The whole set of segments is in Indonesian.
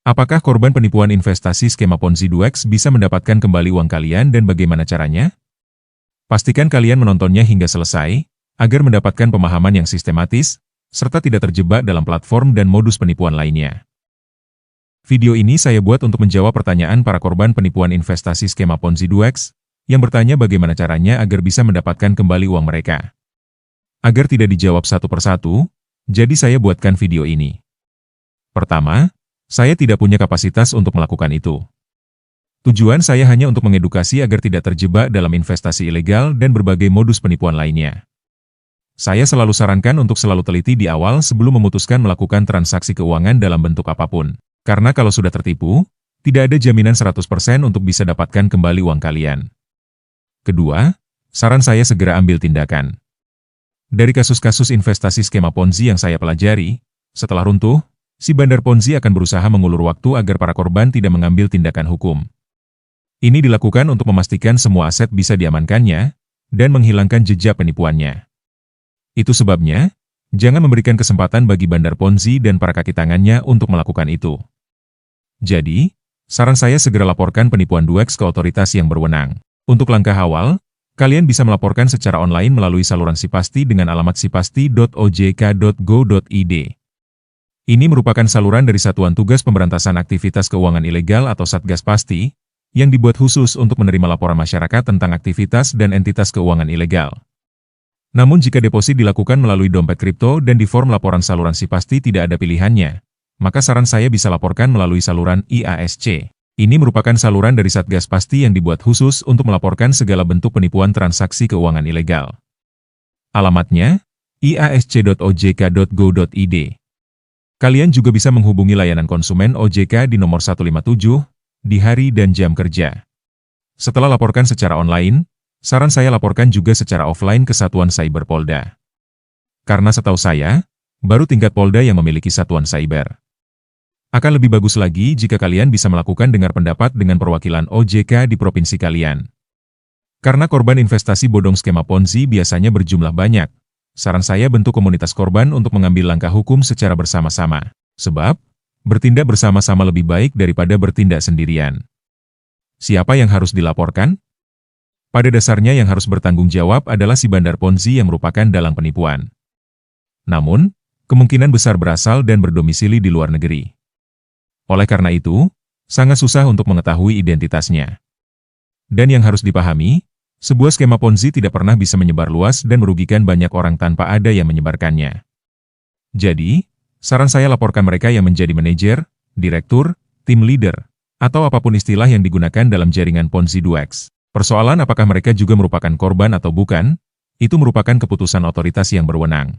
Apakah korban penipuan investasi skema Ponzi 2X bisa mendapatkan kembali uang kalian dan bagaimana caranya? Pastikan kalian menontonnya hingga selesai, agar mendapatkan pemahaman yang sistematis, serta tidak terjebak dalam platform dan modus penipuan lainnya. Video ini saya buat untuk menjawab pertanyaan para korban penipuan investasi skema Ponzi 2X, yang bertanya bagaimana caranya agar bisa mendapatkan kembali uang mereka. Agar tidak dijawab satu persatu, jadi saya buatkan video ini. Pertama, saya tidak punya kapasitas untuk melakukan itu. Tujuan saya hanya untuk mengedukasi agar tidak terjebak dalam investasi ilegal dan berbagai modus penipuan lainnya. Saya selalu sarankan untuk selalu teliti di awal sebelum memutuskan melakukan transaksi keuangan dalam bentuk apapun. Karena kalau sudah tertipu, tidak ada jaminan 100% untuk bisa dapatkan kembali uang kalian. Kedua, saran saya segera ambil tindakan. Dari kasus-kasus investasi skema Ponzi yang saya pelajari, setelah runtuh, si bandar Ponzi akan berusaha mengulur waktu agar para korban tidak mengambil tindakan hukum. Ini dilakukan untuk memastikan semua aset bisa diamankannya, dan menghilangkan jejak penipuannya. Itu sebabnya, jangan memberikan kesempatan bagi bandar Ponzi dan para kaki tangannya untuk melakukan itu. Jadi, saran saya segera laporkan penipuan 2X ke otoritas yang berwenang. Untuk langkah awal, kalian bisa melaporkan secara online melalui saluran Sipasti dengan alamat sipasti.ojk.go.id. Ini merupakan saluran dari Satuan Tugas Pemberantasan Aktivitas Keuangan Ilegal atau Satgas Pasti, yang dibuat khusus untuk menerima laporan masyarakat tentang aktivitas dan entitas keuangan ilegal. Namun jika deposit dilakukan melalui dompet kripto dan di form laporan saluran Sipasti tidak ada pilihannya, maka saran saya bisa laporkan melalui saluran IASC. Ini merupakan saluran dari Satgas Pasti yang dibuat khusus untuk melaporkan segala bentuk penipuan transaksi keuangan ilegal. Alamatnya, iasc.ojk.go.id. Kalian juga bisa menghubungi layanan konsumen OJK di nomor 157, di hari dan jam kerja. Setelah laporkan secara online, saran saya laporkan juga secara offline ke Satuan Cyber Polda. Karena setahu saya, baru tingkat Polda yang memiliki Satuan Cyber. Akan lebih bagus lagi jika kalian bisa melakukan dengar pendapat dengan perwakilan OJK di provinsi kalian. Karena korban investasi bodong skema Ponzi biasanya berjumlah banyak, saran saya bentuk komunitas korban untuk mengambil langkah hukum secara bersama-sama. Sebab, bertindak bersama-sama lebih baik daripada bertindak sendirian. Siapa yang harus dilaporkan? Pada dasarnya yang harus bertanggung jawab adalah si bandar Ponzi yang merupakan dalang penipuan. Namun, kemungkinan besar berasal dan berdomisili di luar negeri. Oleh karena itu, sangat susah untuk mengetahui identitasnya. Dan yang harus dipahami, sebuah skema Ponzi tidak pernah bisa menyebar luas dan merugikan banyak orang tanpa ada yang menyebarkannya. Jadi, saran saya laporkan mereka yang menjadi manajer, direktur, tim leader, atau apapun istilah yang digunakan dalam jaringan Ponzi 2X. Persoalan apakah mereka juga merupakan korban atau bukan, itu merupakan keputusan otoritas yang berwenang.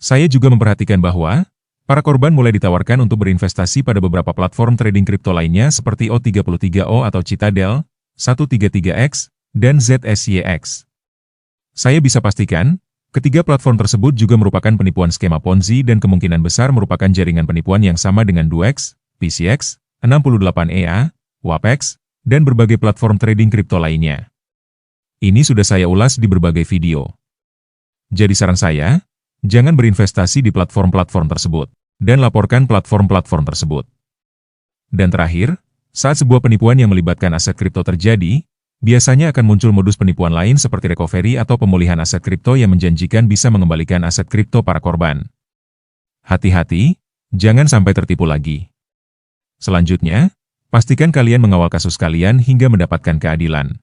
Saya juga memperhatikan bahwa, para korban mulai ditawarkan untuk berinvestasi pada beberapa platform trading kripto lainnya seperti O33O atau Citadel, 133X, dan ZSYX. Saya bisa pastikan, ketiga platform tersebut juga merupakan penipuan skema Ponzi dan kemungkinan besar merupakan jaringan penipuan yang sama dengan 2X, PCX, 68EA, WAPEX, dan berbagai platform trading kripto lainnya. Ini sudah saya ulas di berbagai video. Jadi saran saya, jangan berinvestasi di platform-platform tersebut, dan laporkan platform-platform tersebut. Dan terakhir, saat sebuah penipuan yang melibatkan aset kripto terjadi, biasanya akan muncul modus penipuan lain seperti recovery atau pemulihan aset kripto yang menjanjikan bisa mengembalikan aset kripto para korban. Hati-hati, jangan sampai tertipu lagi. Selanjutnya, pastikan kalian mengawal kasus kalian hingga mendapatkan keadilan.